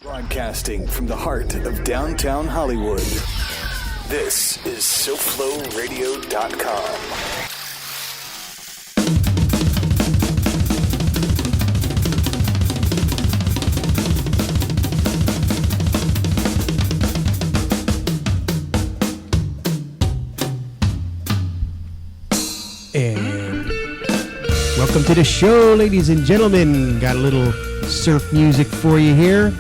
Broadcasting from the heart of downtown Hollywood. This is SoFloRadio.com. And welcome to the show, ladies and gentlemen. Got a little surf music for you here.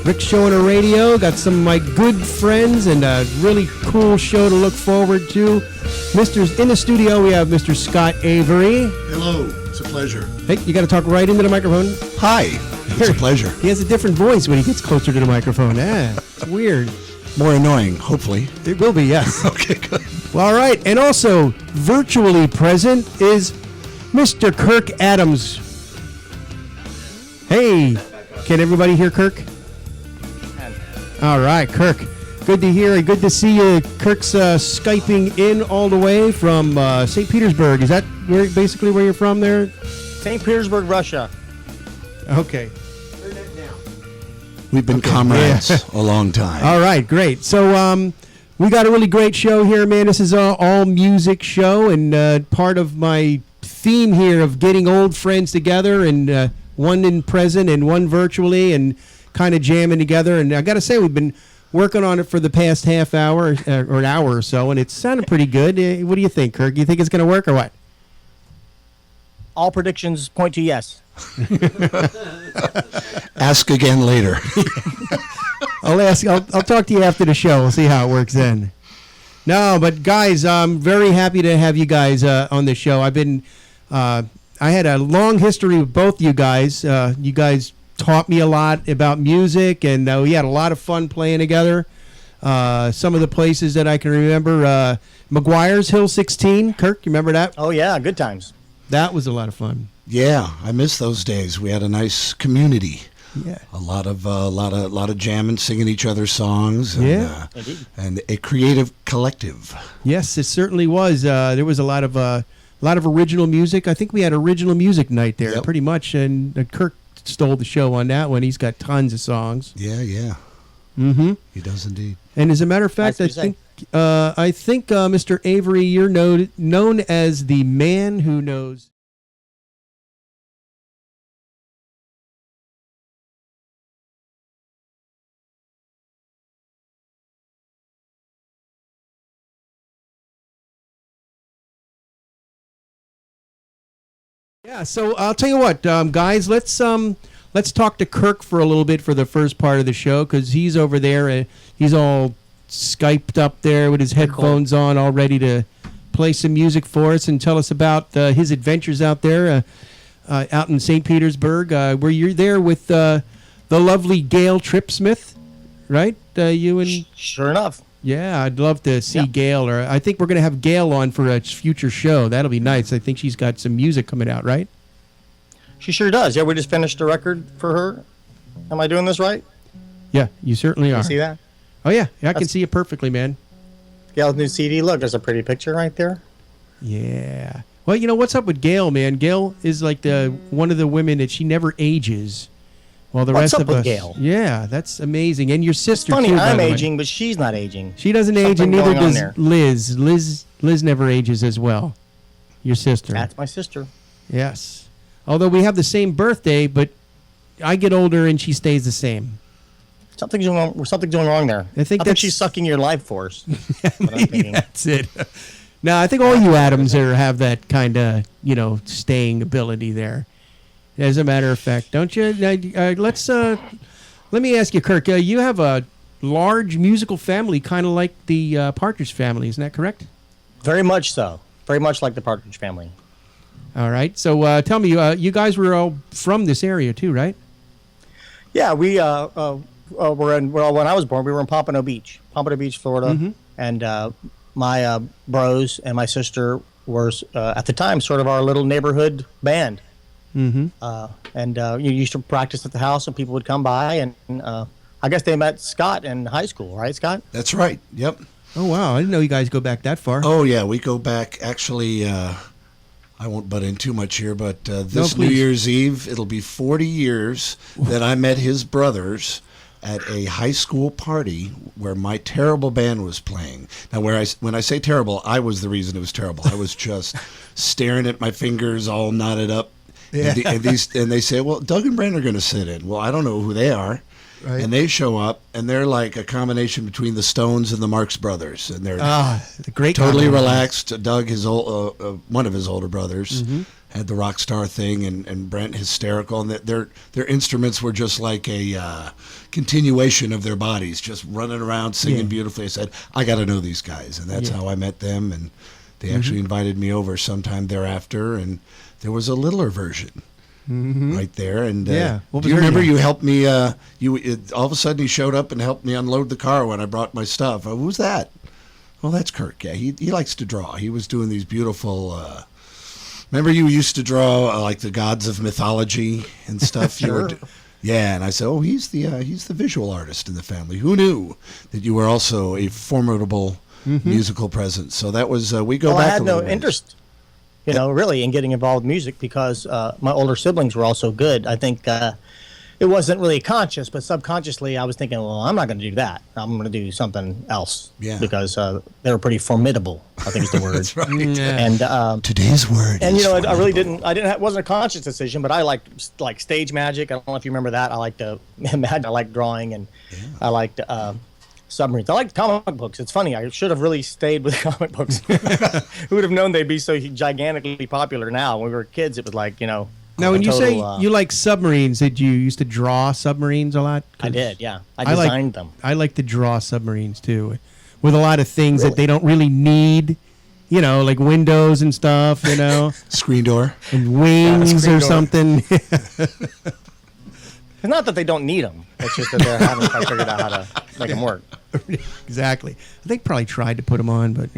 Rick Show on the radio. Got some of my good friends and a really cool show to look forward to. In the studio, we have Mr. Scott Avery. Hello. It's a pleasure. Hey, you got to talk right into the microphone. Hi. It's a pleasure. He has a different voice when he gets closer to the microphone. It's weird. More annoying, hopefully. It will be, yes. Okay, good. Well, all right. And also, virtually present is Mr. Kirk Adams. Hey, can everybody hear Kirk? All right, Kirk. Good to hear and good to see you. Kirk's Skyping in all the way from St. Petersburg. Is that basically where you're from there? St. Petersburg, Russia. Okay. We've been comrades a long time. All right, great. So we got a really great show here, man. This is an all-music show, and part of my theme here of getting old friends together, and one in present and one virtually, and kind of jamming together. And I got to say, we've been working on it for the past half hour or an hour or so, and it's sounded pretty good. What do you think, Kirk? You think it's going to work or what? All predictions point to yes. Ask again later. I'll talk to you after the show. We'll see how it works then. No, but guys, I'm very happy to have you guys on the show. I had a long history with both you guys. You guys taught me a lot about music, and we had a lot of fun playing together. Some of the places that I can remember, McGuire's Hill 16. Kirk, you remember that? Oh yeah, good times. That was a lot of fun. Yeah, I miss those days. We had a nice community. Yeah, a lot of jamming, singing each other's songs. And, yeah, and a creative collective. Yes, it certainly was. There was a lot of original music. I think we had original music night there, pretty much. And Kirk stole the show on that one. He's got tons of songs. Yeah. Mm-hmm. He does indeed. And as a matter of fact, I think Mr. Avery, you're known as the man who knows. Yeah, so I'll tell you what, guys, let's talk to Kirk for a little bit for the first part of the show, because he's over there. He's all Skyped up there with his headphones on, all ready to play some music for us and tell us about his adventures out there, out in St. Petersburg, where you're there with the lovely Gail Tripsmith, right? You and Sure enough. Yeah, I'd love to see Gail, or I think we're going to have Gail on for a future show. That'll be nice. I think she's got some music coming out, right? She sure does. Yeah, we just finished a record for her. Am I doing this right? Yeah, you certainly are. You see that? Oh, yeah. I can see it perfectly, man. Gail's new CD. Look, there's a pretty picture right there. Yeah. Well, you know, what's up with Gail, man? Gail is like one of the women that she never ages. Well, the What's rest up of with us. Gail? Yeah, that's amazing. And your sister, Funny, too, by I'm the way. aging, but she's not aging. She doesn't age, and Something neither going on does there. Liz. Liz never ages as well. Your sister. That's my sister. Yes. Although we have the same birthday, but I get older and she stays the same. Something's going wrong there. I think she's sucking your life force. Maybe that's it. No, I think all you Adams have that kind of, staying ability there. As a matter of fact, don't you? Let me ask you, Kirk. You have a large musical family, kind of like the Partridge Family. Isn't that correct? Very much so. Very much like the Partridge Family. All right. So tell me, you guys were all from this area too, right? Yeah, we when I was born, we were in Pompano Beach, Florida, Mm-hmm. and my bros and my sister were at the time sort of our little neighborhood band. Mm-hmm. And you used to practice at the house, and people would come by, and I guess they met Scott in high school, right, Scott? That's right. Yep. Oh wow, I didn't know you guys go back that far. Oh yeah, we go back. Actually, I won't butt in too much here, but this No, New please. Year's Eve, it'll be 40 years that I met his brothers at a high school party where my terrible band was playing. Now, when I say terrible, I was the reason it was terrible. I was just staring at my fingers all knotted up. Yeah. And they say, well, Doug and Brent are going to sit in. Well, I don't know who they are. Right. And they show up, and they're like a combination between the Stones and the Marx Brothers. And they're the great totally combination. relaxed. Doug, one of his older brothers, had the rock star thing, and Brent hysterical. And their instruments were just like a continuation of their bodies, just running around singing beautifully. I said, I got to know these guys, and that's how I met them. And they actually invited me over sometime thereafter, and there was a littler version. Right there, and do you remember you helped me? All of a sudden he showed up and helped me unload the car when I brought my stuff. Who's that? Well, that's Kirk. Yeah, he likes to draw. He was doing these beautiful. Remember, you used to draw like the gods of mythology and stuff. Sure. Yeah, and I said, oh, he's the visual artist in the family. Who knew that you were also a formidable musical presence? So that was we go back. I had a no little ways. interest. Really in getting involved in music because my older siblings were also good. I think it wasn't really conscious, but subconsciously I was thinking, well, I'm not going to do that. I'm going to do something else. Yeah. Because they were pretty formidable, I think is the word. That's right. And Today's word. and is I really formidable. didn't. It wasn't a conscious decision, but I liked like stage magic. I don't know if you remember that. I liked imagine. I liked drawing, and I liked submarines. I liked comic books. It's funny. I should have really stayed with comic books. Who would have known they'd be so gigantically popular now? When we were kids, it was like, Now, when you say you like submarines, did you used to draw submarines a lot? I did, yeah. I like- designed them. I like to draw submarines too, with a lot of things that they don't really need. Like windows and stuff. Screen door. And wings screen or door. something. It's not that they don't need them. It's just that they haven't quite figured out how to make them work. Exactly. They probably tried to put them on, but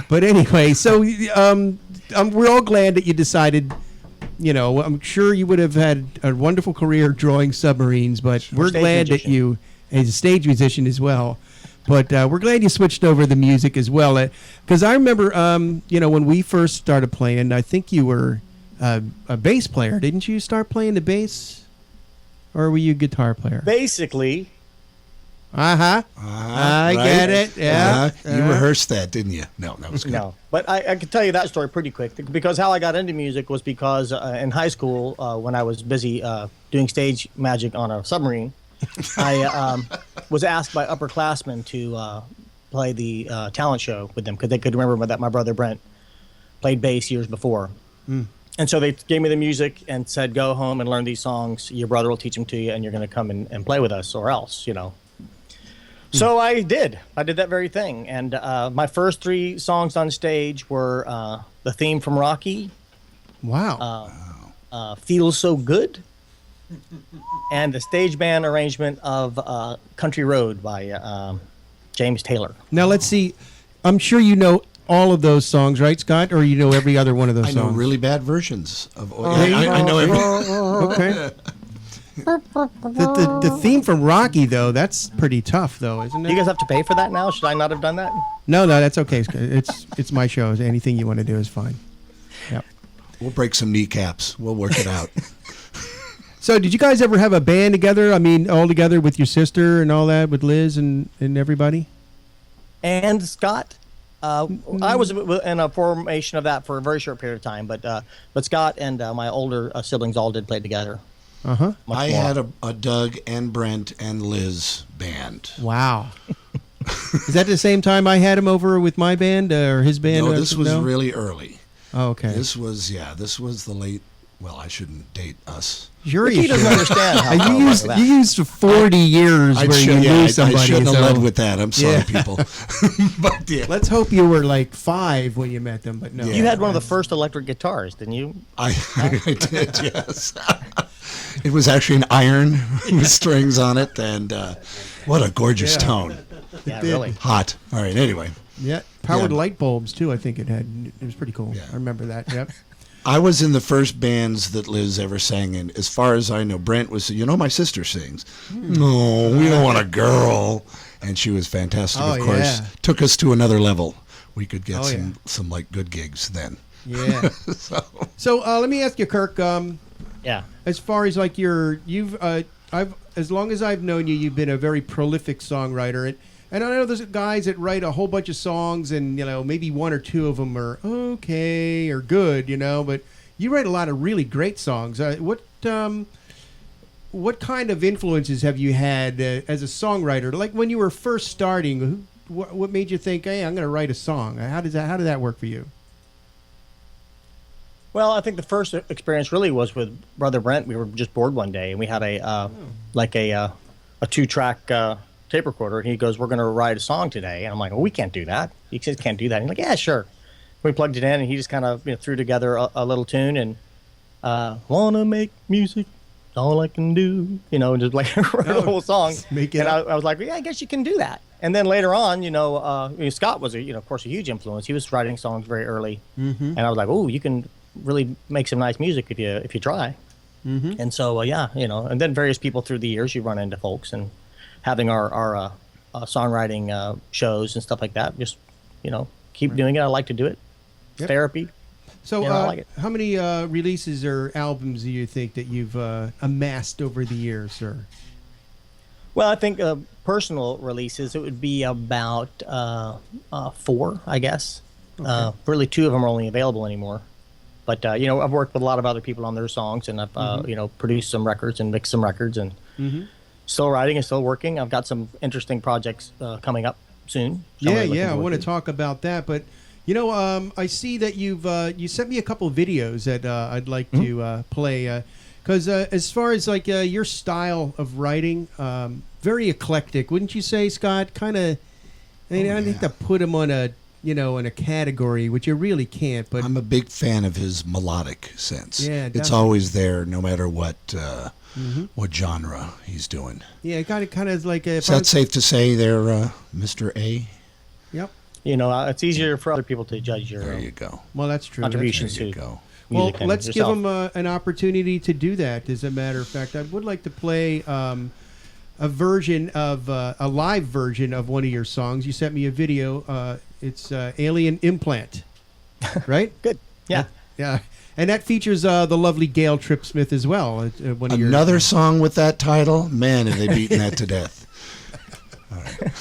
But anyway, so we're all glad that you decided. I'm sure you would have had a wonderful career drawing submarines, but we're Stage glad that musician. you, as a stage musician as well. But we're glad you switched over to the music as well, because I remember, when we first started playing, I think you were a bass player, didn't you? Start playing the bass, or were you a guitar player? Basically, I Right? get it. Yeah. You rehearsed that, didn't you? No, that was good. no. But I could tell you that story pretty quick because how I got into music was because in high school, when I was busy doing stage magic on a submarine, I was asked by upperclassmen to play the talent show with them because they could remember that my brother Brent played bass years before. And so they gave me the music and said, go home and learn these songs. Your brother will teach them to you, and you're going to come and play with us or else, So I did. I did that very thing. And my first 3 songs on stage were the theme from Rocky, Wow. Feels So Good, and the stage band arrangement of Country Road by James Taylor. Now let's see. I'm sure you know all of those songs, right, Scott? Or you know every other one of those I know songs? really bad versions of. I know every. Okay. The theme from Rocky, though, that's pretty tough, though, isn't Do you it? guys have to pay for that now? Should I not have done that? No, that's okay. It's my show. Anything you want to do is fine. Yep. We'll break some kneecaps. We'll work it out. So, did you guys ever have a band together? I mean, all together with your sister and all that, with Liz and everybody? And Scott, I was in a formation of that for a very short period of time, but Scott and my older siblings all did play together. Uh-huh. I had a Doug and Brent and Liz band. Wow. Is that the same time I had him over with my band or his band? No, this was really early. Oh, okay. This was the late. Well, I shouldn't date us. Sure, He doesn't understand how you used that. you used 40 years where you knew somebody. I shouldn't have so- led with that. I'm sorry, Yeah. people. But yeah, Let's hope you were like 5 when you met them, but no. Yeah. You had one of the first electric guitars, didn't you? I did. Yes, it was actually an iron with strings on it, and what a gorgeous tone. Yeah, really. Hot. All right. Anyway, Yeah, powered Yeah. light bulbs too. I think it had. It was pretty cool. Yeah. I remember that. Yep. I was in the first bands that Liz ever sang in. As far as I know, Brent was, my sister sings. No, we don't want a girl. And she was fantastic, Oh, of course. yeah. Took us to another level. We could get Oh, yeah. some like good gigs then. Yeah. So let me ask you, Kirk. Yeah. As far as like as long as I've known you, you've been a very prolific songwriter, and I know there's guys that write a whole bunch of songs, and maybe one or two of them are okay or good, but you write a lot of really great songs. What kind of influences have you had as a songwriter? Like when you were first starting, what made you think, hey, I'm going to write a song? How did that work for you? Well, I think the first experience really was with Brother Brent. We were just bored one day, and we had a 2-track tape recorder. And he goes, "We're going to write a song today." And I'm like, "Well, we can't do that." He says, "Can't do that." And he's like, "Yeah, sure." We plugged it in, and he just kind of threw together a little tune and wanna make music. All I can do, just like wrote a whole song. Make it and up. I was like, yeah, I guess you can do that. And then later on, Scott was, of course, a huge influence. He was writing songs very early, and I was like, oh, you can really make some nice music if you try. Mm-hmm. And so, and then various people through the years, you run into folks, and having our songwriting shows and stuff like that. Just keep doing it. I like to do it. Yep. Therapy. So, I like it. how many releases or albums do you think that you've amassed over the years, sir? Well, I think personal releases, it would be about 4, I guess. Okay. Really, 2 of them are only available anymore. But, I've worked with a lot of other people on their songs, and I've, produced some records and mixed some records, and still writing and still working. I've got some interesting projects coming up soon. I want to talk about that, but... I see that you sent me a couple of videos that I'd like to play because as far as like your style of writing, very eclectic, wouldn't you say, Scott? Kind of, I think to put him on a in a category, which you really can't. But I'm a big fan of his melodic sense. Yeah, it's definitely. always there, no matter what genre he's doing. Yeah, kind of like a. Is that safe to say, there, Mr. A? Yep. It's easier for other people to judge your There you go. Well, that's true. contributions There you to go. Well, music and let's give yourself. them an opportunity to do that. As a matter of fact, I would like to play a version of a live version of one of your songs. You sent me a video. It's Alien Implant, right? Good. Yeah. Yeah. And that features the lovely Gail Tripp Smith as well. One of Another song with that title? Man, have they beaten that to death. All right.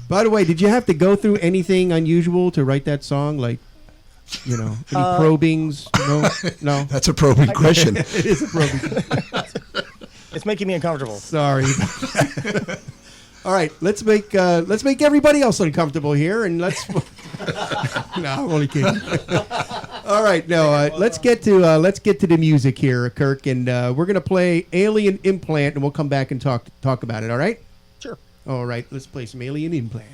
By the way, did you have to go through anything unusual to write that song? Like, any probings? No. That's a probing question. It is a probing. It's making me uncomfortable. Sorry. All right, let's make everybody else uncomfortable here, and let's. No, I'm only kidding. All right, let's get to the music here, Kirk, and we're gonna play Alien Implant, and we'll come back and talk about it. All right. Sure. All right, let's play some Alien Implant.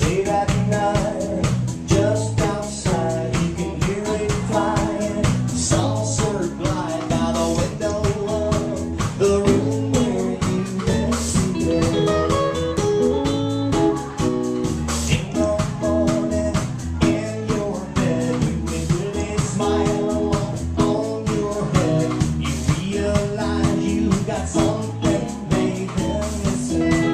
Late at night, just outside, you can hear it flying. Saucer glide by the window of the room where you been sleeping. In the morning, in your bed, you will really smile on your head. You realize you got something they've been missing.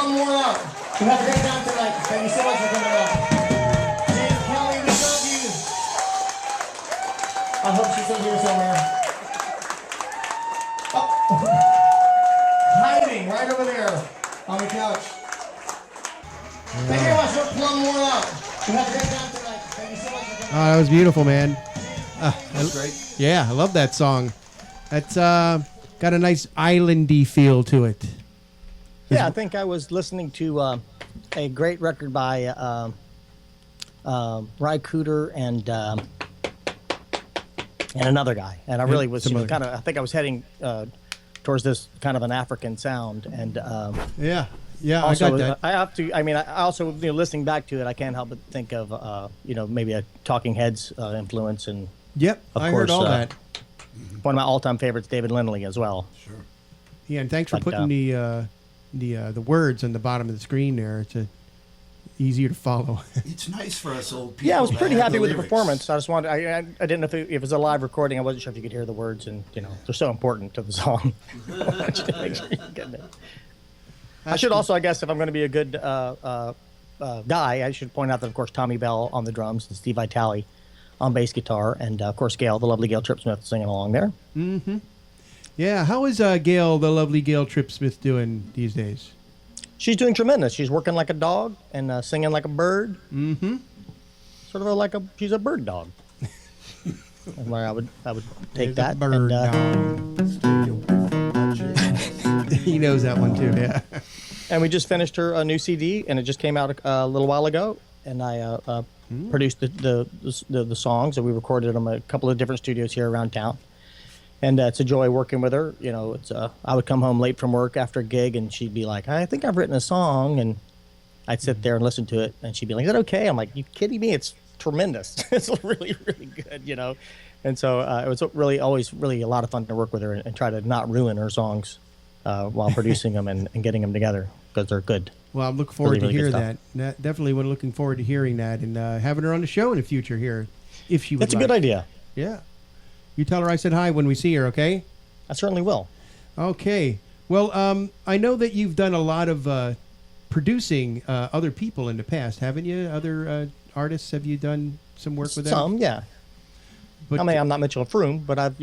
plum more out. We have a great time tonight. Thank you so much for coming out. James Kelly, we love you. I hope she's still here somewhere. Oh. Hiding right over there on the couch. Thank you very much for plum more out. We have a great time tonight. Thank you so much for coming out. Oh, that was beautiful, man. That's great. Yeah, I love that song. That's got a nice islandy feel to it. Yeah, I think I was listening to a great record by Ry Cooder and another guy, and I really was kind of. I think I was heading towards this kind of an African sound, and Yeah, also, I got that. I have to. I mean, I also listening back to it, I can't help but think of maybe a Talking Heads influence, and Yep, of I course, heard all that. one of my all-time favorites, David Lindley, as well. Sure. Yeah, and thanks for But, putting the words on the bottom of the screen there. It's easier to follow. It's nice for us old people. Yeah, I was to pretty have happy with the lyrics. performance. I just wanted. I didn't know if it was a live recording. I wasn't sure if you could hear the words, and they're so important to the song. Just to make sure you get it. I should also, I guess, if I'm going to be a good guy, I should point out that, of course, Tommy Bell on the drums and Steve Vitale on bass guitar, and of course, Gail, the lovely Gail Tripsmith, singing along there. Mm-hmm. Yeah, how is Gail, the lovely Gail Tripsmith, doing these days? She's doing tremendous. She's working like a dog and singing like a bird. Mm-hmm. Sort of she's a bird dog. And where I would take There's a that. bird He knows that one too, yeah. And we just finished her new CD, and it just came out a little while ago. And I produced the songs, and we recorded them at a couple of different studios here around town. And it's a joy working with her. It's I would come home late from work after a gig, and she'd be like, "I think I've written a song," and I'd sit there and listen to it, and she'd be like, "Is that okay?" I'm like, "You kidding me? It's tremendous. It's really, really good, And so it was always really a lot of fun to work with her and try to not ruin her songs while producing them and getting them together, because they're good. Well, I'm looking forward Really, to really hear good that. Definitely looking forward to hearing that and having her on the show in the future here, if she would That's a like. good idea. Yeah. You tell her I said hi when we see her, okay? I certainly will. Okay. Well, I know that you've done a lot of producing other people in the past, haven't you? Other artists, have you done some work with them? Some, yeah. But, I mean, I'm not Mitchell Froome, but I've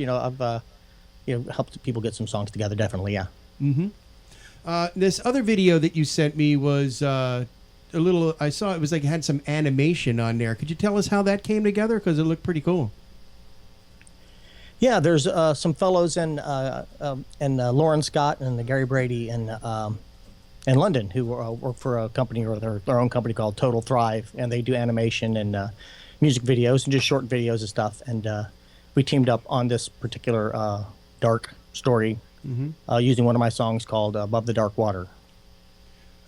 helped people get some songs together. Definitely, yeah. Mm-hmm. This other video that you sent me was a little. I saw it was like it had some animation on there. Could you tell us how that came together? Because it looked pretty cool. Yeah, there's some fellows in Lauren Scott and Gary Brady in London who work for a company or their own company called Total Thrive, and they do animation and music videos and just short videos and stuff. And we teamed up on this particular dark story using one of my songs called "Above the Dark Water."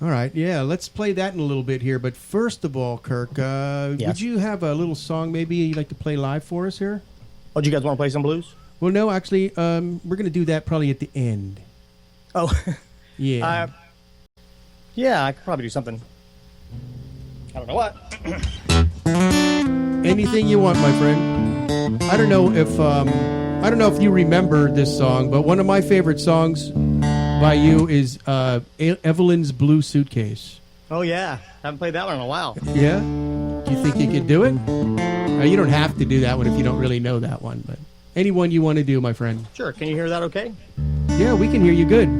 All right, yeah, let's play that in a little bit here. But first of all, Kirk, Yes. would you have a little song maybe you'd like to play live for us here? Oh, do you guys want to play some blues? Well, no, actually, we're going to do that probably at the end. Oh, Yeah. yeah, I could probably do something. I don't know what. Anything you want, my friend. I don't know if you remember this song, but one of my favorite songs by you is Evelyn's Blue Suitcase. Oh yeah, haven't played that one in a while. Yeah? Do you think you could do it? You don't have to do that one if you don't really know that one, but any one you want to do, my friend. Sure. Can you hear that? Okay. Yeah, we can hear you good.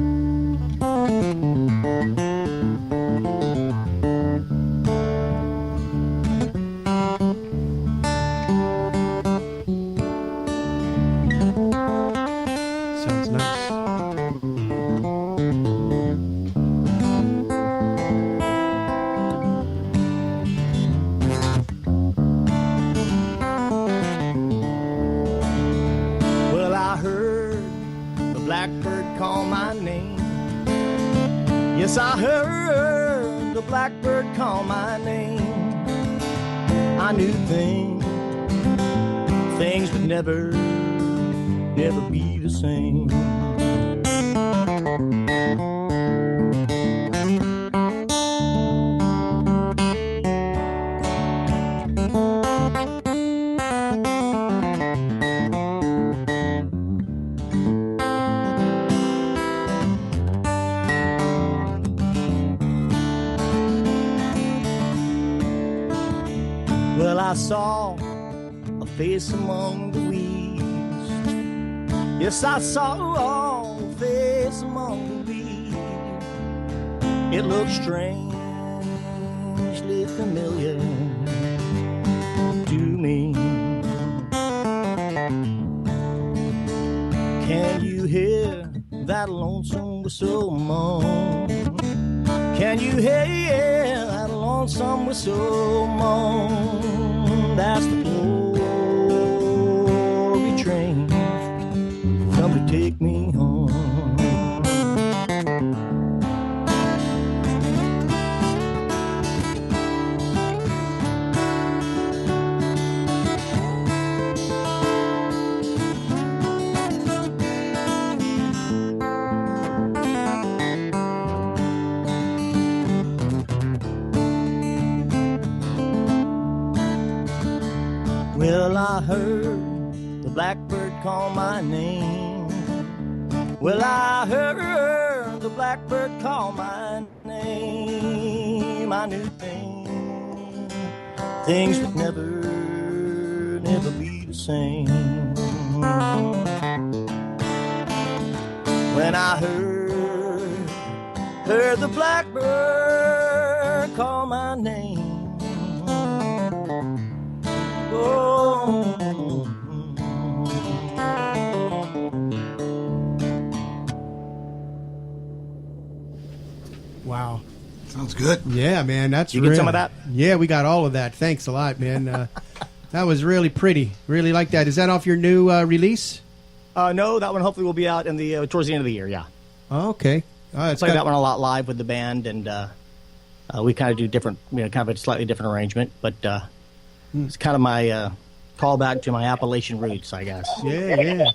Sounds nice. Well, I heard the blackbird call my name. Yes, I heard the blackbird call my name. I knew things would never be the same. I saw a face among the weeds. Yes, I saw a face among the weeds. It looked strangely familiar to me. Can you hear that lonesome whistle moan? Can you hear that lonesome whistle moan? That's the glory train come to take me home. Well, I heard the blackbird call my name. Well, I heard the blackbird call my name. I knew things would never be the same. When I heard the blackbird call my name. Oh. Wow. Sounds good. Yeah, man, that's You get some of that? Yeah, we got all of that. Thanks a lot, man. That was really pretty. Really like that. Is that off your new release? No, that one hopefully will be out in the towards the end of the year. Yeah, Oh, okay. I play that one a lot live with the band, and we kind of do different, kind of a slightly different arrangement. But it's kind of my callback to my Appalachian roots, I guess. Yeah.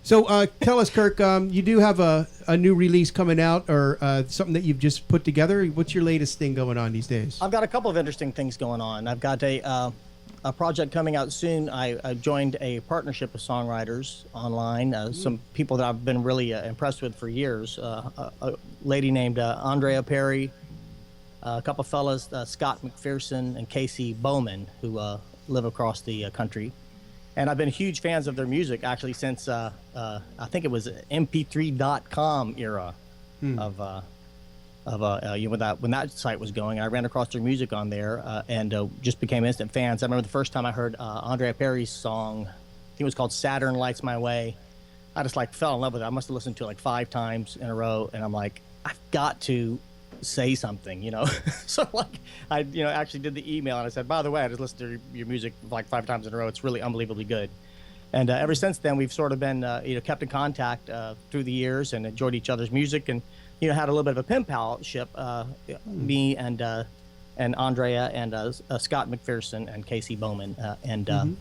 So tell us, Kirk, you do have a new release coming out, or something that you've just put together. What's your latest thing going on these days? I've got a couple of interesting things going on. I've got a project coming out soon. I joined a partnership of songwriters online, some people that I've been really impressed with for years. A lady named Andrea Perry, a couple of fellas, Scott McPherson and Casey Bowman, who live across the country. And I've been huge fans of their music actually since I think it was mp3.com era of when that site was going. I ran across their music on there and just became instant fans. I remember the first time I heard Andrea Perry's song, I think it was called "Saturn Lights My Way." I just fell in love with it. I must have listened to it 5 times in a row, and I'm like, I've got to say something, So I actually did the email and I said, by the way, I just listened to your music 5 times in a row. It's really unbelievably good. And ever since then, we've sort of been kept in contact through the years and enjoyed each other's music, and had a little bit of a pen palship, me and Andrea and Scott McPherson and Casey Bowman, and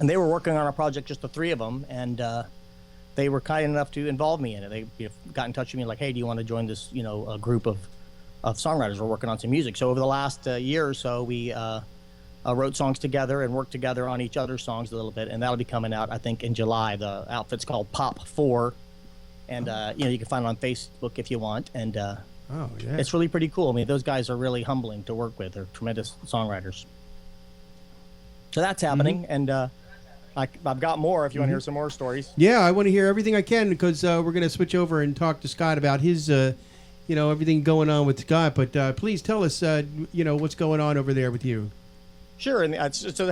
they were working on a project, just the 3 of them, and they were kind enough to involve me in it. They got in touch with me like, hey, do you want to join this a group of songwriters? We're working on some music. So over the last year or so, we wrote songs together and worked together on each other's songs a little bit, and that'll be coming out, I think, in July. The outfit's called Pop 4, and you can find it on Facebook if you want, and it's really pretty cool. I mean, those guys are really humbling to work with. They're tremendous songwriters. So that's happening, and I've got more if you want to hear some more stories. Yeah, I want to hear everything I can, because we're going to switch over and talk to Scott about his everything going on with Scott. But please tell us what's going on over there with you. Sure, and it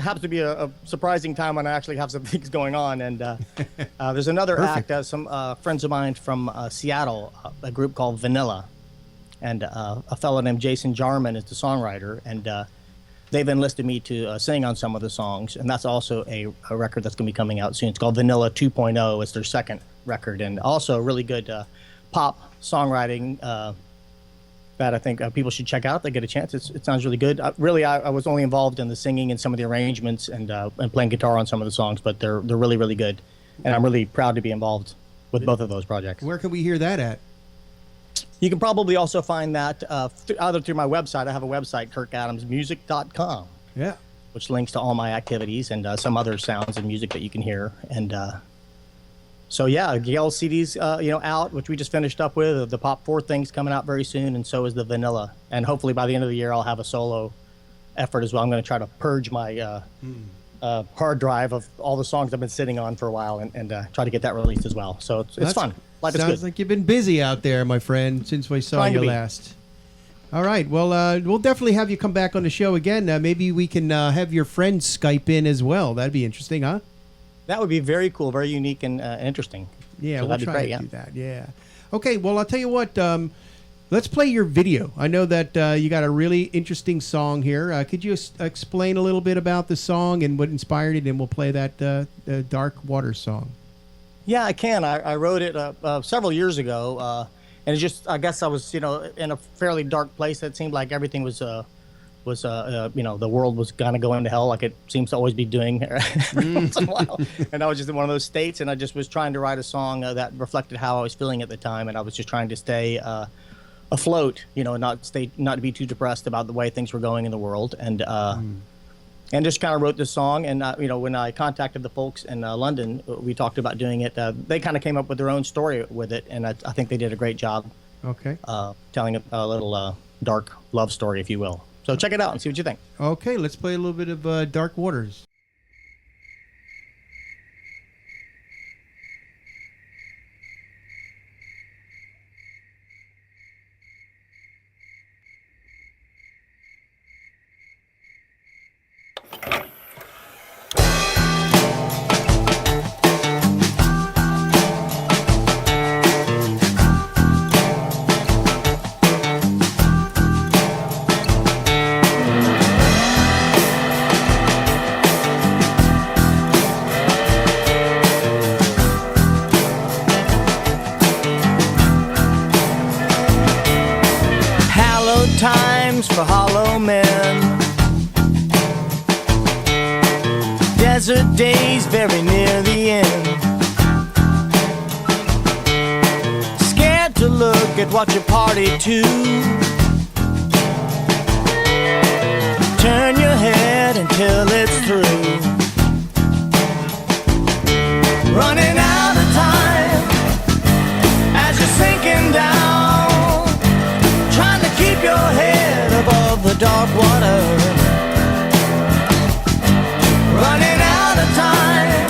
happens to be a surprising time when I actually have some things going on. And there's another Perfect. act, some friends of mine from Seattle, a group called Vanilla, and a fellow named Jason Jarman is the songwriter, and they've enlisted me to sing on some of the songs, and that's also a record that's going to be coming out soon. It's called Vanilla 2.0. It's their second record, and also really good pop songwriting that I think people should check out if they get a chance. It sounds really good. I was only involved in the singing and some of the arrangements and playing guitar on some of the songs, but they're really, really good. And I'm really proud to be involved with both of those projects. Where can we hear that at? You can probably also find that either through my website. I have a website, kirkadamsmusic.com, which links to all my activities and some other sounds and music that you can hear. And so yeah, Gail CD's out, which we just finished up with. The Pop 4 thing's coming out very soon, and so is the Vanilla. And hopefully by the end of the year, I'll have a solo effort as well. I'm going to try to purge my hard drive of all the songs I've been sitting on for a while and try to get that released as well. So it's fun. Life is Sounds good. like you've been busy out there, my friend, since we saw Trying to you be. last. All right. Well, we'll definitely have you come back on the show again. Maybe we can have your friends Skype in as well. That'd be interesting, huh? That would be very cool, very unique and interesting. Yeah, So we'll that'd be try great, to yeah. do that. Yeah. Okay. Well, I'll tell you what. Let's play your video. I know that you got a really interesting song here. Could you explain a little bit about the song and what inspired it, and we'll play that Dark Water song. Yeah, I can. I wrote it several years ago, and it just, I guess I was, in a fairly dark place. It seemed like everything was the world was gonna go into hell, like it seems to always be doing every once in a while. And I was just in one of those states, and I just was trying to write a song that reflected how I was feeling at the time, and I was just trying to stay afloat, not to be too depressed about the way things were going in the world, and just kind of wrote this song. And when I contacted the folks in London, we talked about doing it. They kind of came up with their own story with it, and I think they did a great job. Okay. Telling a little dark love story, if you will. So check it out and see what you think. Okay. Let's play a little bit of Dark Waters. Hallowed times for hollow men. Desert days very near the end. Scared to look at what you party to. Turn your head until it's through. Running out of time as you're sinking down. Trying to keep your head above the dark water. Running out of time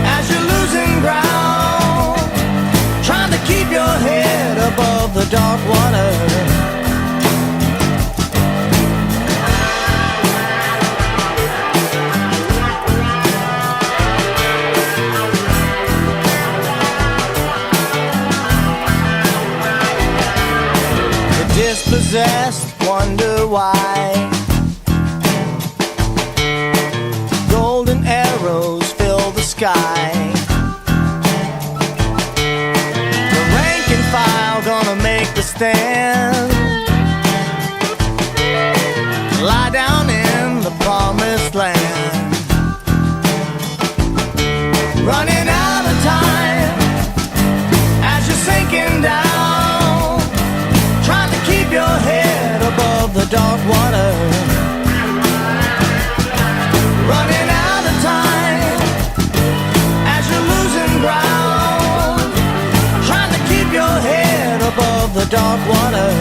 as you're losing ground. Trying to keep your head above the dark water. Dispossessed, wonder why. Golden arrows fill the sky. The rank and file gonna make the stand. Lie down in the promised land. Running out of time as you're sinking down. Trying to keep your head above the dark water. Running out of time as you're losing ground. Trying to keep your head above the dark water.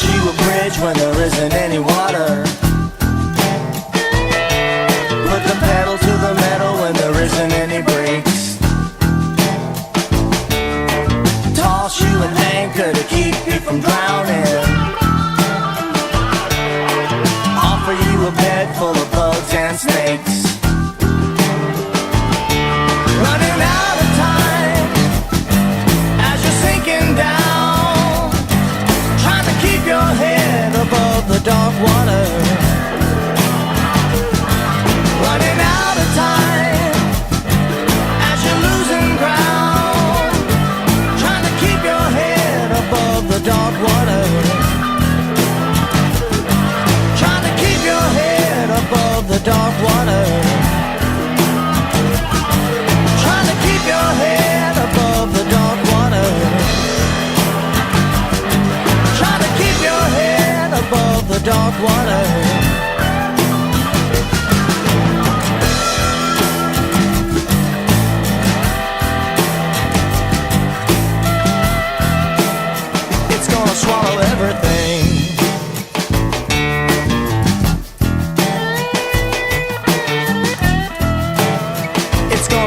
You a bridge when there isn't any water. Put the pedal to the metal when there isn't any brakes.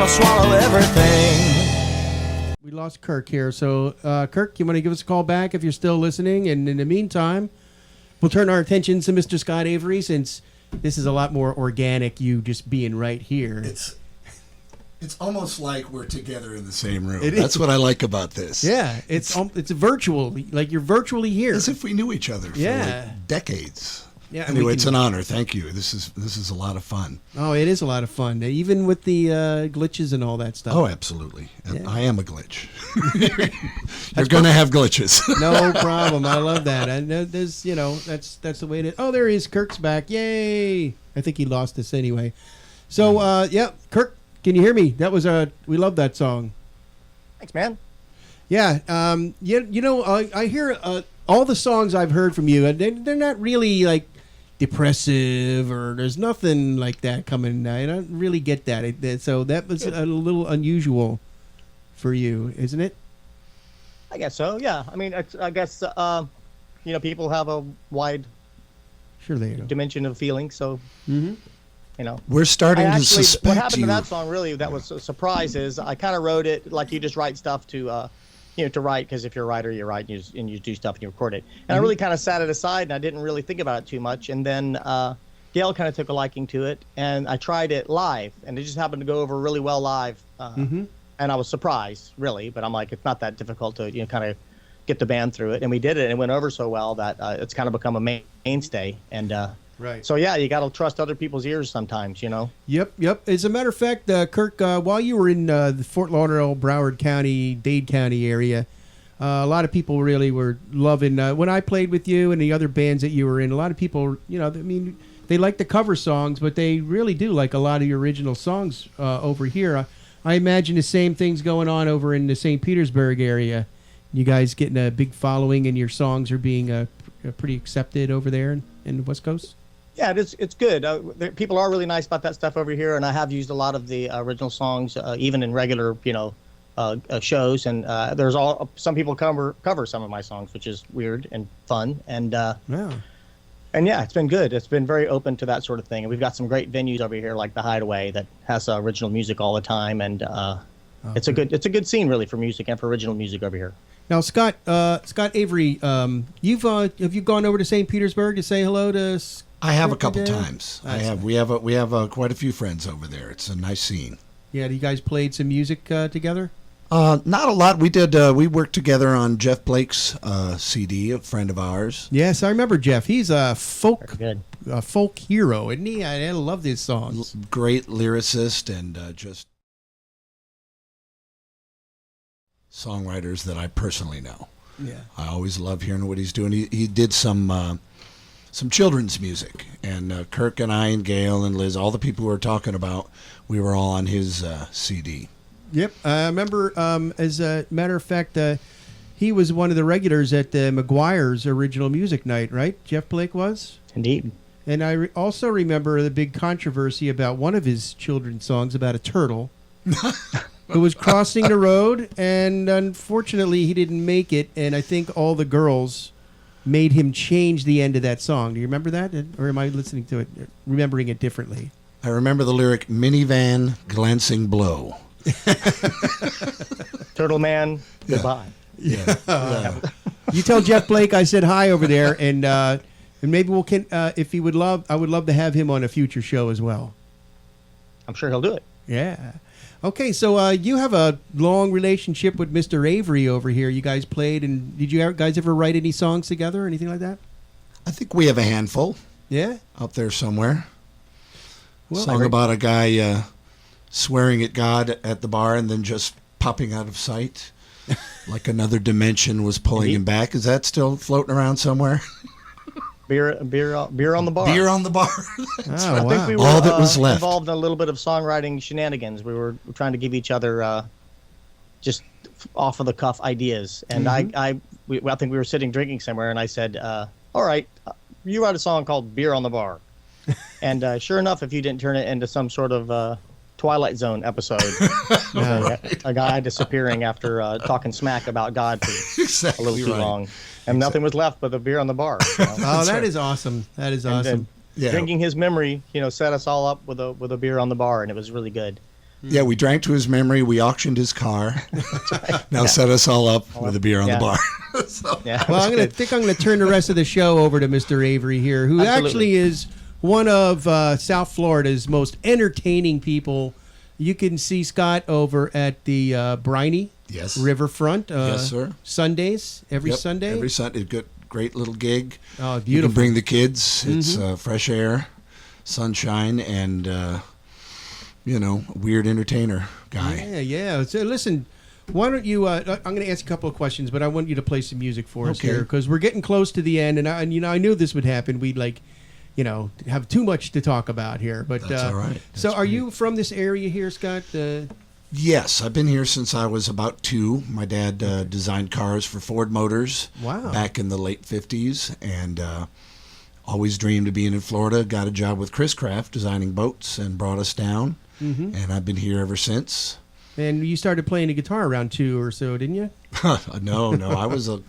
gonna swallow everything. We lost Kirk here. So, Kirk, you want to give us a call back if you're still listening? And in the meantime, we'll turn our attention to Mr. Scott Avery, since this is a lot more organic, you just being right here. It's almost like we're together in the same room. It is. That's what I like about this. Yeah, it's virtual, like you're virtually here. As if we knew each other for like decades. Yeah. and Anyway, we it's can- an honor. Thank you. This is a lot of fun. Oh, it is a lot of fun, even with the glitches and all that stuff. Oh, absolutely. Yeah. I am a glitch. You're going to have glitches. No problem. I love that. And there's, that's the way it is. Oh, there he is. Kirk's back. Yay! I think he lost us anyway. So, yeah, Kirk, can you hear me? That was we love that song. Thanks, man. Yeah. I hear all the songs I've heard from you, and they're not really like depressive, or there's nothing like that coming. I don't really get that. So that was a little unusual for you, isn't it? I guess so. Yeah. I mean, I guess people have a wide Sure they do. dimension of feeling. So, We're starting to what suspect happened you. to that song really that was a surprise is I kind of wrote it like you just write stuff to to write, because if you're a writer you write and you do stuff and you record it, and I really kind of sat it aside and I didn't really think about it too much, and then Gail kind of took a liking to it, and I tried it live, and it just happened to go over really well live, and I was surprised really, but I'm like, it's not that difficult to kind of get the band through it, and we did it, and it went over so well that it's kind of become a mainstay, and Right. so yeah, you got to trust other people's ears sometimes, Yep. As a matter of fact, Kirk, while you were in the Fort Lauderdale, Broward County, Dade County area, a lot of people really were loving when I played with you and the other bands that you were in. A lot of people, they like the cover songs, but they really do like a lot of your original songs over here. I imagine the same things going on over in the St. Petersburg area. You guys getting a big following, and your songs are being pretty accepted over there in the West Coast? Yeah, it's good. People are really nice about that stuff over here, and I have used a lot of the original songs, even in regular, shows. And there's some people cover some of my songs, which is weird and fun. And Yeah. and yeah, it's been good. It's been very open to that sort of thing. And we've got some great venues over here, like the Hideaway, that has original music all the time. And it's a good scene really for music and for original music over here. Now, Scott Avery, have you gone over to St. Petersburg to say hello to? I have a Kirk couple again? times. We have quite a few friends over there. It's a nice scene. Yeah, you guys played some music together? Not a lot. We did. We worked together on Jeff Blake's CD, a friend of ours. Yes, I remember Jeff. He's a folk Very good. folk hero, isn't he? I love his songs. Great lyricist and just songwriters that I personally know. Yeah. I always love hearing what he's doing. He did some children's music, and Kirk and I and Gail and Liz, all the people we were talking about, we were all on his CD. Yep, I remember. As a matter of fact, he was one of the regulars at McGuire's original music night, right? Jeff Blake was. Indeed. And I also remember the big controversy about one of his children's songs about a turtle who was crossing the road, and unfortunately he didn't make it. And I think all the girls made him change the end of that song. Do you remember that? Or am I listening to it, remembering it differently? I remember the lyric, minivan glancing blow. Turtle Man, goodbye. Yeah. You tell Jeff Blake I said hi over there, and maybe if he would love, I would love to have him on a future show as well. I'm sure he'll do it. Yeah. Okay, so you have a long relationship with Mr. Avery over here. You guys played, and did you guys ever write any songs together or anything like that? I think we have a handful Yeah. out there somewhere. Well, Song about a guy swearing at God at the bar and then just popping out of sight, like another dimension was pulling him back. Is that still floating around somewhere? Beer on the bar. Beer on the bar. Oh, I wow. think we were All that was left. involved in a little bit of songwriting shenanigans. We were trying to give each other just off of the cuff ideas. And I think we were sitting drinking somewhere, and I said, all right, you write a song called Beer on the Bar. And sure enough, if you didn't turn it into some sort of Twilight Zone episode, a guy disappearing after talking smack about God for Exactly a little too right. long. And nothing was left but the beer on the bar. Oh, that is awesome. That is And awesome. Yeah. drinking his memory, set us all up with a beer on the bar, and it was really good. Yeah, we drank to his memory. We auctioned his car. Now set us all up with a beer on the bar. So, Yeah. Well, I'm gonna turn the rest of the show over to Mr. Avery here, who Absolutely. actually is one of South Florida's most entertaining people. You can see Scott over at the Briny Yes. Riverfront. Yes, sir. Sundays, every Yep, Sunday. Every Sunday. Good, great little gig. Oh, You can beautiful. bring the kids. It's fresh air, sunshine, and weird entertainer guy. Yeah, yeah. So listen, why don't you? I'm going to ask you a couple of questions, but I want you to play some music for us Okay. here because we're getting close to the end, and I knew this would happen. We'd have too much to talk about here, but That's all right. So, That's are great. you from this area here, Scott? Yes, I've been here since I was about 2. My dad designed cars for Ford Motors Wow. back in the late 50s, and always dreamed of being in Florida. Got a job with Chris Craft designing boats and brought us down, and I've been here ever since. And you started playing the guitar around 2 or so, didn't you? No, I was a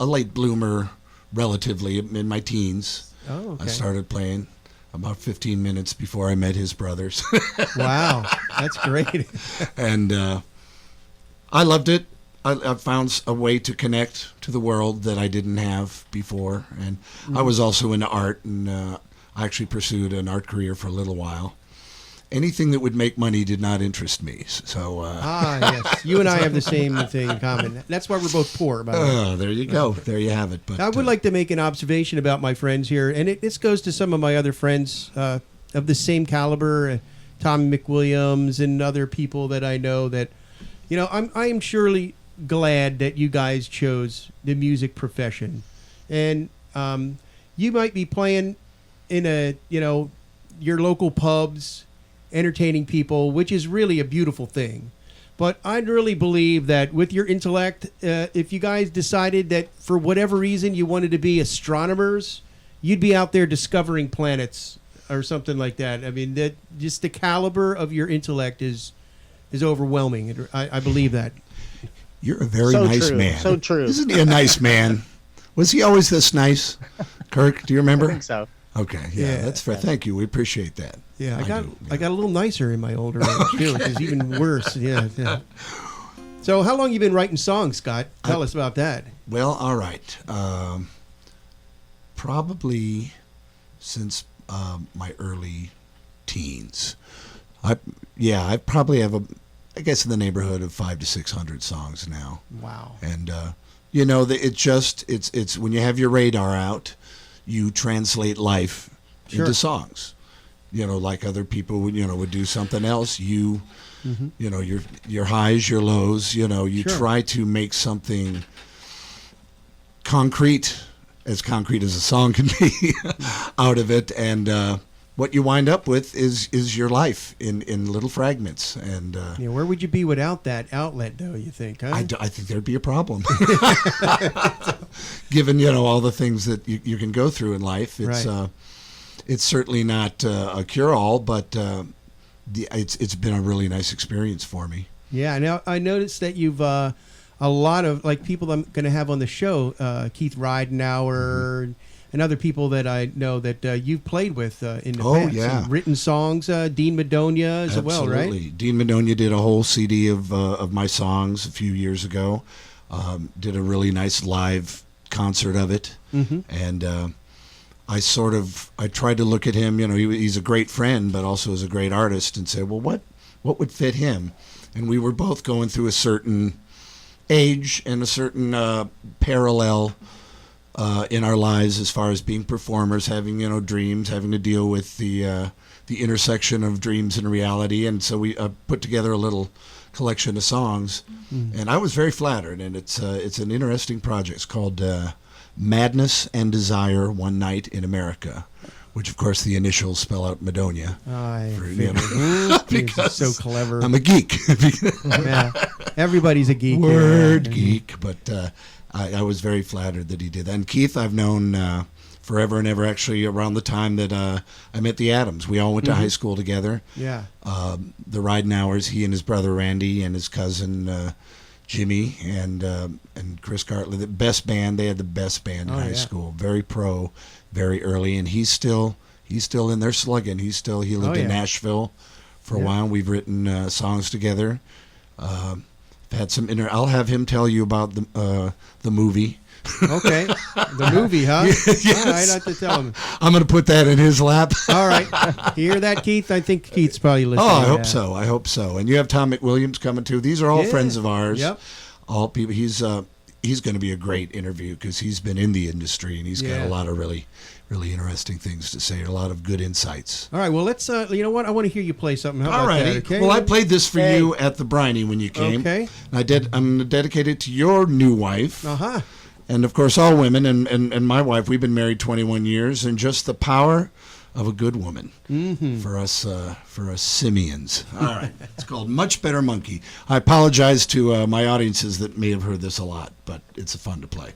late bloomer, relatively in my teens. Oh, okay. I started playing about 15 minutes before I met his brothers. Wow, that's great. And I loved it. I found a way to connect to the world that I didn't have before. And I was also into art, and I actually pursued an art career for a little while. Anything that would make money did not interest me. So, Yes, you and I have the same thing in common. That's why we're both poor. By the way. there you go. There you have it. But I would like to make an observation about my friends here, and this goes to some of my other friends of the same caliber, Tommy McWilliams and other people that I know that, I am surely glad that you guys chose the music profession. And you might be playing in your local pubs, entertaining people, which is really a beautiful thing. But I really believe that with your intellect, if you guys decided that for whatever reason you wanted to be astronomers, you'd be out there discovering planets or something like that. I mean, that just the caliber of your intellect is overwhelming. I believe that. you're a very So nice true, man. so true. Isn't he a nice man? Was he always this nice? Kirk, do you I remember? think so. Okay, Yeah. that's fair. Thank you. We appreciate that. Yeah, I do, got a little nicer in my older age too, which is even worse. Yeah, yeah. So, how long you been writing songs, Scott? Tell us about that. Well, all right. Probably since my early teens. I probably have I guess in the neighborhood of 500 to 600 songs now. Wow. And it's when you have your radar out, you translate life Sure. into songs. Like other people would do something else. Your highs, your lows. You Sure. try to make something concrete as a song can be out of it, and what you wind up with is your life in little fragments. And Where would you be without that outlet, though? You think? Huh? I think there'd be a problem. Given all the things that you can go through in life, it's certainly not a cure-all, but it's been a really nice experience for me. Yeah. Now I noticed that you've a lot of people I'm going to have on the show, Keith Ridenauer. And other people that I know that you've played with in the past. Yeah. Some written songs, Dean Madonia as well, right? Absolutely. Dean Madonia did a whole CD of my songs a few years ago. Did a really nice live concert of it. And I tried to look at him, he's a great friend, but also is a great artist, and said, well, what would fit him? And we were both going through a certain age and a certain parallel in our lives as far as being performers, having dreams, having to deal with the intersection of dreams and reality, and so we put together a little collection of songs, and I was very flattered. And it's an interesting project. It's called Madness and Desire: One Night in America, which of course the initials spell out Madonia. Because so clever. I'm a geek. Yeah. Everybody's a geek. Word yeah. geek, but I was very flattered that he did that. And Keith, I've known forever and ever, actually around the time that I met the Adams. We all went to high school together. Yeah. The Ridenauers, he and his brother Randy and his cousin Jimmy and Chris Gartley, the best band. They had the best band in high school. Very pro, very early, and he's still in there slugging. He lived in Nashville for a while. We've written songs together. Had some I'll have him tell you about the movie. Okay, the movie, huh? Yes. All right, I have to tell him. I'm going to put that in his lap. All right, you hear that, Keith? I think Keith's probably listening. Oh, I hope so. I hope so. And you have Tom McWilliams coming too. These are all friends of ours. Yep. All people. He's going to be a great interview because he's been in the industry and he's got a lot of really interesting things to say. A lot of good insights. All right. Well, let's. You know what? I want to hear you play something. How about Alrighty. that? Okay. Well, I played this for you at the Briney when you came. Okay. And I'm dedicated to your new wife. Uh-huh. And of course, all women and my wife. We've been married 21 years, and just the power of a good woman for us simians. All right, it's called "Much Better Monkey." I apologize to my audiences that may have heard this a lot, but it's fun to play.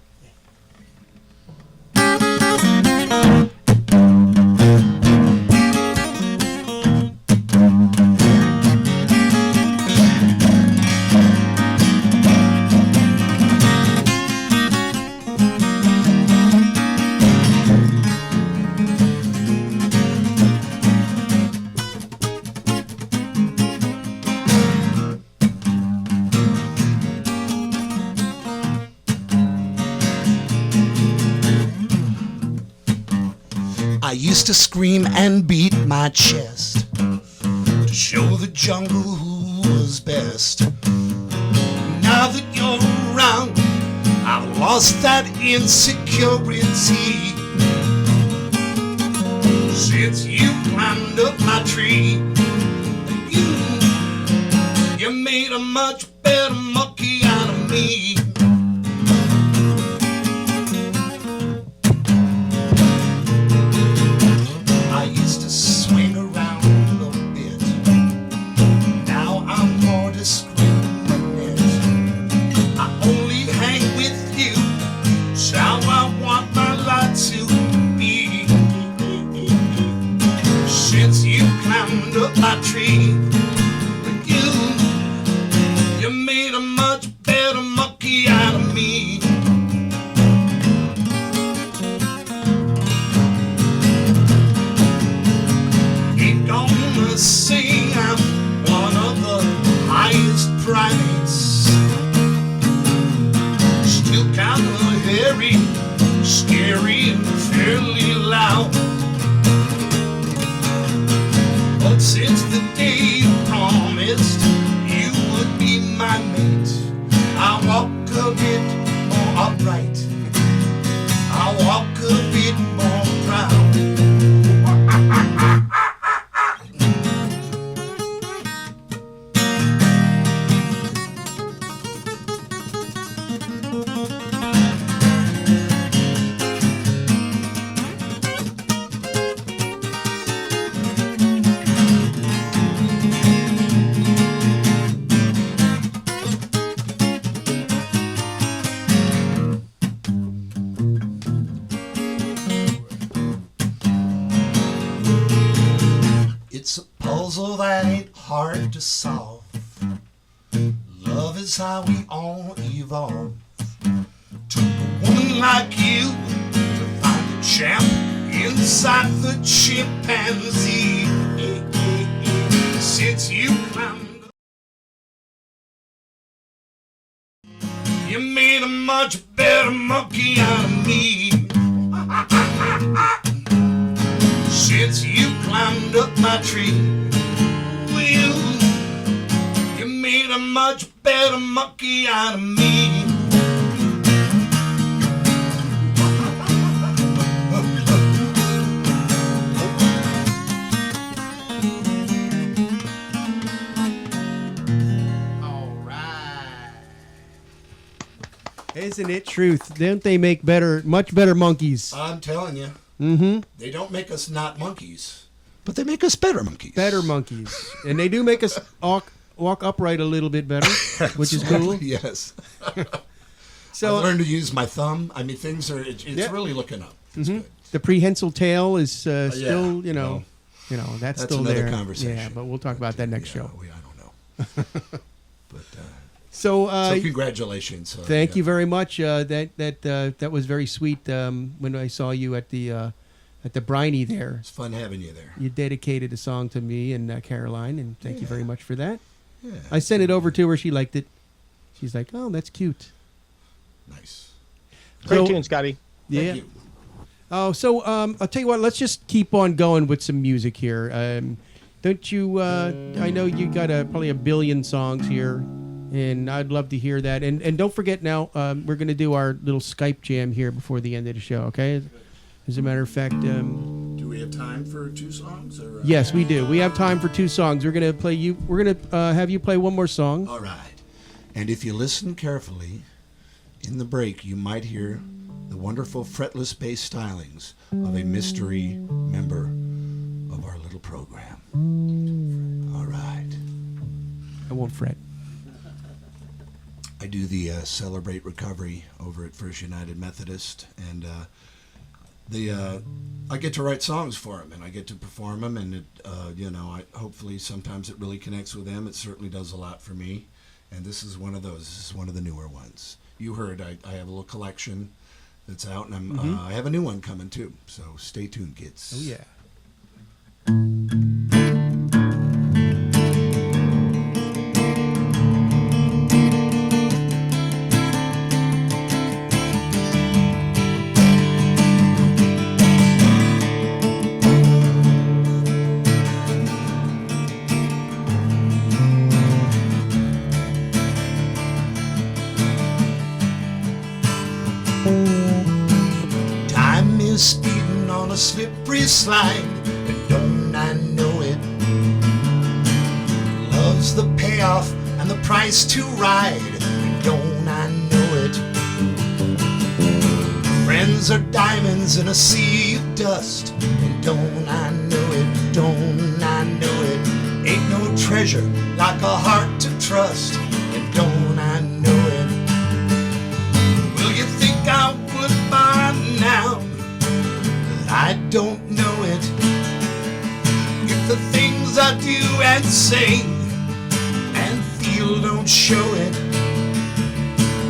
I used to scream and beat my chest to show the jungle who was best. Now that you're around, I've lost that insecurity. Since you climbed up my tree, you made a much better monkey out of me. Swing around a bit. Now I'm more discriminate. I only hang with you. It's how I want my life to be. Since you climbed up my tree, you made a much better monkey out of me. Say I'm one of the highest primates. Still kinda hairy, scary, and fairly loud. But since the day you promised you would be my mate, I walk a bit more upright. I walk a bit more proud. It's a puzzle that ain't hard to solve. Love is how we all evolve. Took a woman like you to find a champ inside the chimpanzee. Since you climbed, you made a much better monkey out of me. Since you climbed up my tree, you made a much better monkey out of me. All right. Isn't it truth? Don't they make much better monkeys? I'm telling you. Mm-hmm. They don't make us not monkeys, but they make us better monkeys. Better monkeys. And they do make us walk upright a little bit better, which is cool. Yes. So I learned to use my thumb. I mean, it's really looking up. It's good. the prehensile tail is still, that's still another there. conversation. Yeah, but we'll talk about that next show. I don't know. But So congratulations. Thank you very much. That was very sweet when I saw you at the at the Briny there. It's fun having you there. You dedicated a song to me and Caroline, and thank you very much for that. Yeah. I sent it over to her. She liked it. She's like, "Oh, that's cute." Nice. Great So- tune, Scotty. Yeah. Thank you. Oh, so I'll tell you what. Let's just keep on going with some music here. Don't you? I know you got probably a billion songs here, and I'd love to hear that. And don't forget now, we're going to do our little Skype jam here before the end of the show. Okay. As a matter of fact, Do we have time for 2 songs? Or, yes, we do. We have time for 2 songs. We're going to play you. We're going to have you play one more song. All right. And if you listen carefully, in the break, you might hear the wonderful fretless bass stylings of a mystery member of our little program. All right. I won't fret. I do the Celebrate Recovery over at First United Methodist, and I get to write songs for them, and I get to perform them, and hopefully sometimes it really connects with them. It certainly does a lot for me, and this is one of those. This is one of the newer ones. You heard I have a little collection that's out, and I have a new one coming too. So stay tuned, kids. Oh yeah. Time is speeding on a slippery slide, and don't I know it? Love's the payoff and the price to ride, and don't I know it? Friends are diamonds in a sea of dust, and don't I know it? Don't I know it? Ain't no treasure like a heart to trust, and don't I know it? Will you think I would by now? But I don't know it. If the things I do and say and feel don't show it.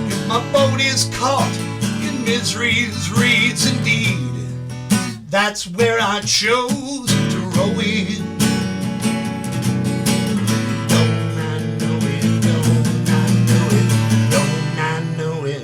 If my boat is caught in misery's reeds indeed, that's where I chose to row it. Don't I know it? Don't I know it? Don't I know it?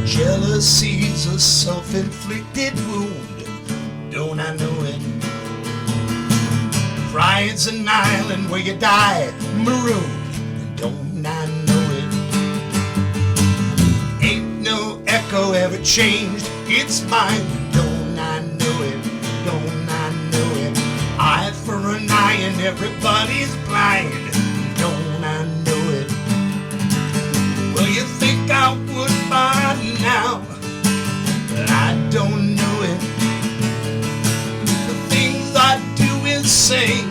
Jealousy's a self-inflicted wound, don't I know it? Pride's an island where you die marooned, don't I know it? Ain't no echo ever changed its mind, don't I know it? Don't I know it? Eye for an eye and everybody's blind, don't I know it? Well, you think I would by now, but I don't know it. The things I do and say,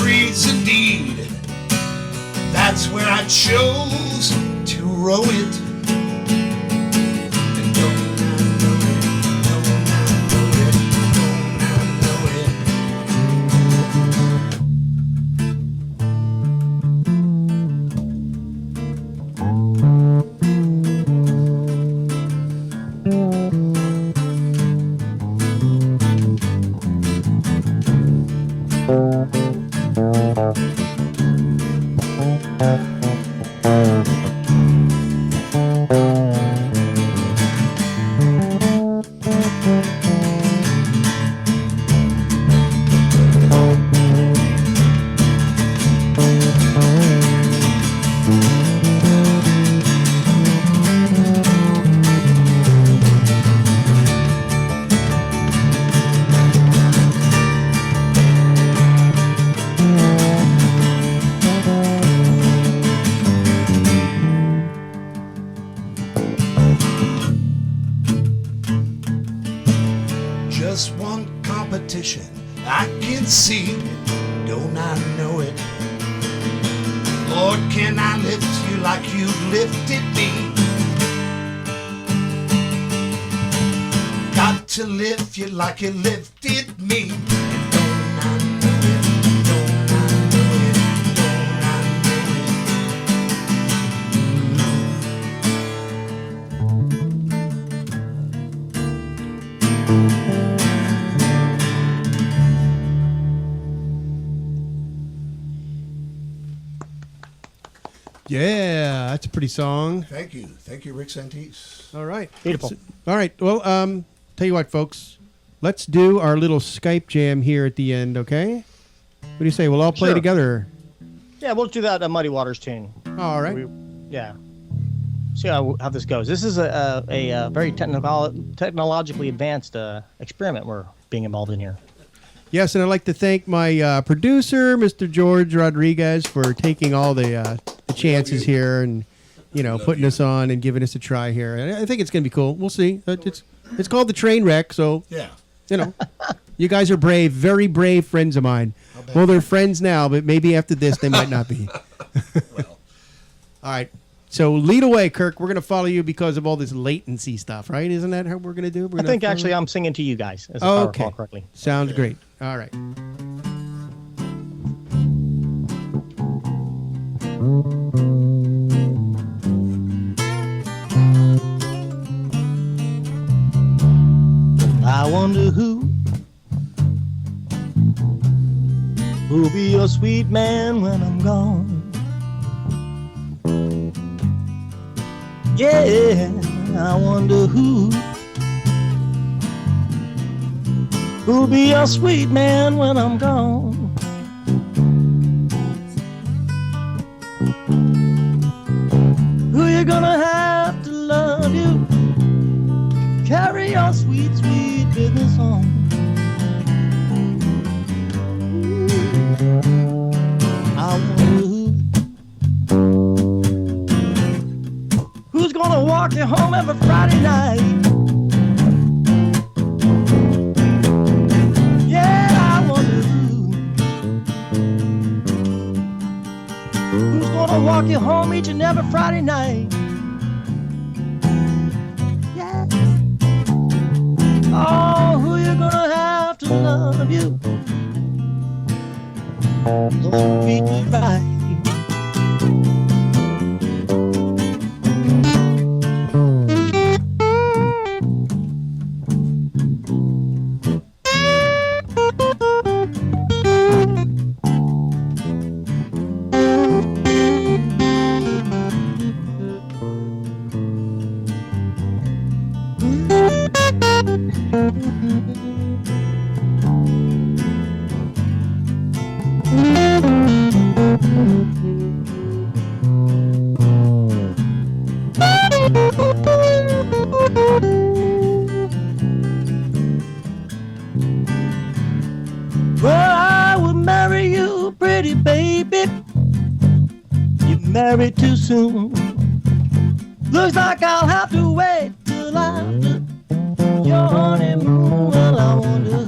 reads indeed. That's where I chose to row it. And don't I know it? Don't I know it? Don't I know it? just one competition. I can see it, don't I know it? Lord, can I lift you like you lifted me? Got to lift you like you lifted me. And don't I know it? Don't I know it? Don't I Yeah, that's a pretty song. Thank you, Rick Santis. All right. Beautiful. All right. Well, tell you what, folks. Let's do our little Skype jam here at the end, okay? What do you say? We'll all play Sure. together. Yeah, we'll do that Muddy Waters tune. All right. Yeah. See how this goes. This is a very technologically advanced experiment we're being involved in here. Yes, and I'd like to thank my producer, Mr. George Rodriguez, for taking all the chances here and, putting us on and giving us a try here. And I think it's going to be cool. We'll see. It's called the Train Wreck, so, Yeah. you guys are brave, very brave friends of mine. Well, they're friends now, but maybe after this they might not be. Well. All right. So lead away, Kirk. We're going to follow you because of all this latency stuff, right? Isn't that how we're going to do? I think actually I'm singing to you guys, if I recall correctly. Sounds great. All right. I wonder who'll be your sweet man when I'm gone. Yeah, I wonder who'll be your sweet man when I'm gone. Who you gonna have to love you, carry your sweet, sweet business on. I wonder who's gonna walk you home every Friday night. Yeah, I wonder who's gonna walk you home each and every Friday night. Yeah. Oh, who you gonna have to love you, so treat me right. Well, I would marry you, pretty baby. You married too soon. Looks like I'll have to wait till after your honeymoon. Well, I wonder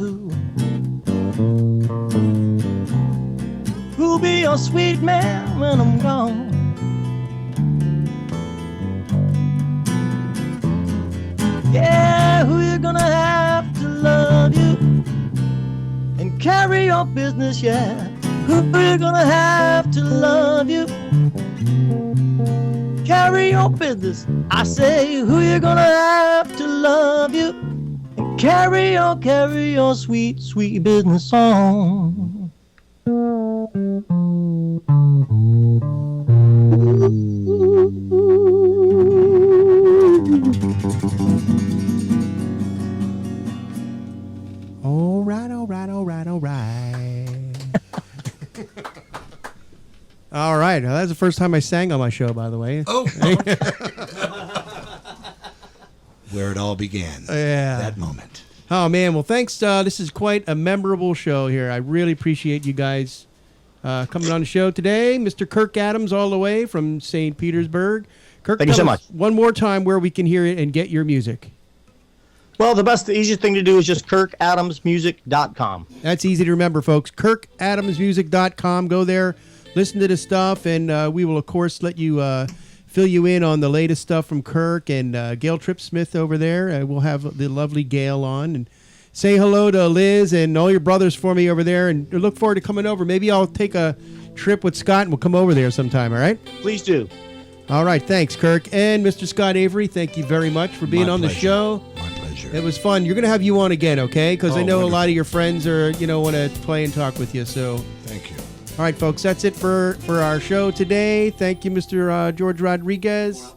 who'll be your sweet man when I'm gone. Yeah, who you gonna have to love you and carry your business, yeah. Who you gonna have to love you, carry your business. I say, who you gonna have to love you and carry your sweet, sweet business on. All right, all right, all right, all right. All right. Now, that's the first time I sang on my show, by the way. Oh. Where it all began. Yeah. That moment. Oh, man. Well, thanks. This is quite a memorable show here. I really appreciate you guys coming on the show today. Mr. Kirk Adams, all the way from St. Petersburg. Kirk, Thank you so tell us much. one more time where we can hear it and get your music. Well, the easiest thing to do is just kirkadamsmusic.com. That's easy to remember, folks. kirkadamsmusic.com. Go there, listen to the stuff, and we will, of course, let you fill you in on the latest stuff from Kirk and Gail Tripp-Smith over there. We'll have the lovely Gail on. And say hello to Liz and all your brothers for me over there, and look forward to coming over. Maybe I'll take a trip with Scott, and we'll come over there sometime, all right? Please do. All right, thanks, Kirk. And Mr. Scott Avery, thank you very much for being on the show. My pleasure. It was fun. You're going to have you on again, okay? Because I know wonderful. a lot of your friends are, want to play and talk with you. So, Thank you. all right, folks, that's it for our show today. Thank you, Mr. George Rodriguez.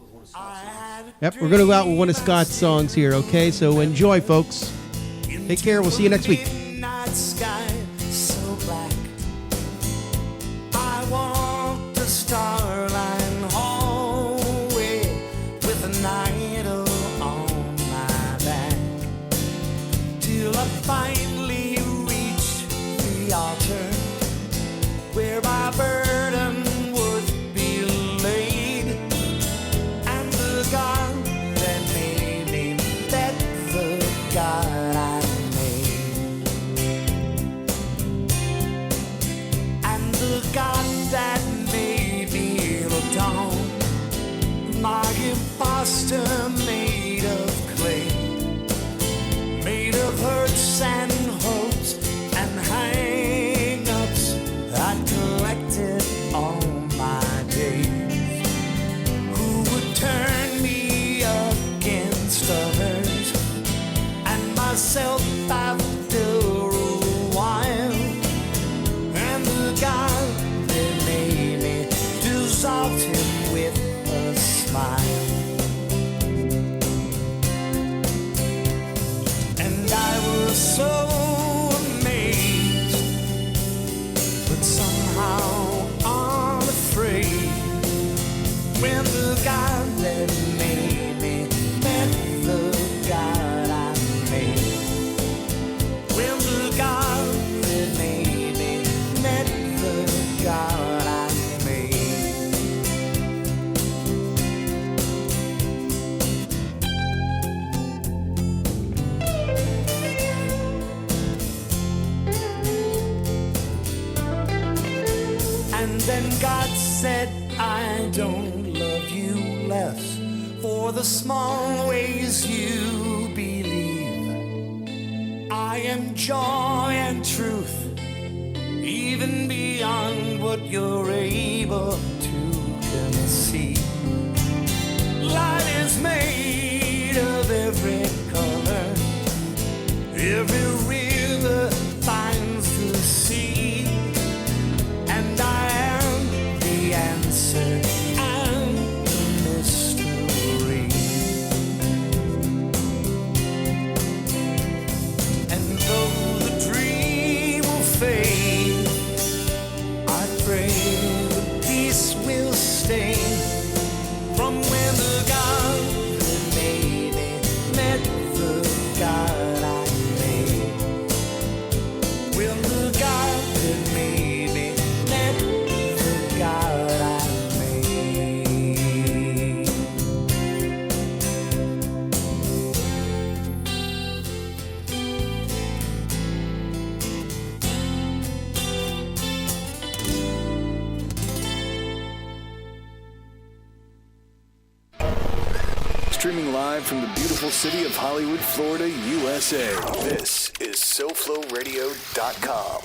Yep, we're going to go out with one of Scott's songs here, okay? So enjoy, folks. Take care. We'll see you next week. Night sky so black. I walk the starline hallway with an idol on my back till I finally reach the altar where my burden would be laid, and the God that made me met the God I made, and the God that made me look down, my imposter made of clay, made of hurts and hopes and hang-ups I collected all my days. Who would turn me against others and myself after a while? And the God that made me dissolved him with a smile. And I was so amazed, but somehow unafraid, when the God that made me met the God I made. When the God that made me met the God I made. And then God said, I don't love you less for the small ways you believe. I am joy and truth, even beyond what you're able to conceive. Light is made of every color, every river finds the sea, and I am the answer and the mystery. And though the dream will fade, I pray the peace will stay from when the God that made me met the God I made. When the God that made me met the God I made. Streaming live from the beautiful city of Hollywood, Florida, USA. This is SoFloRadio.com.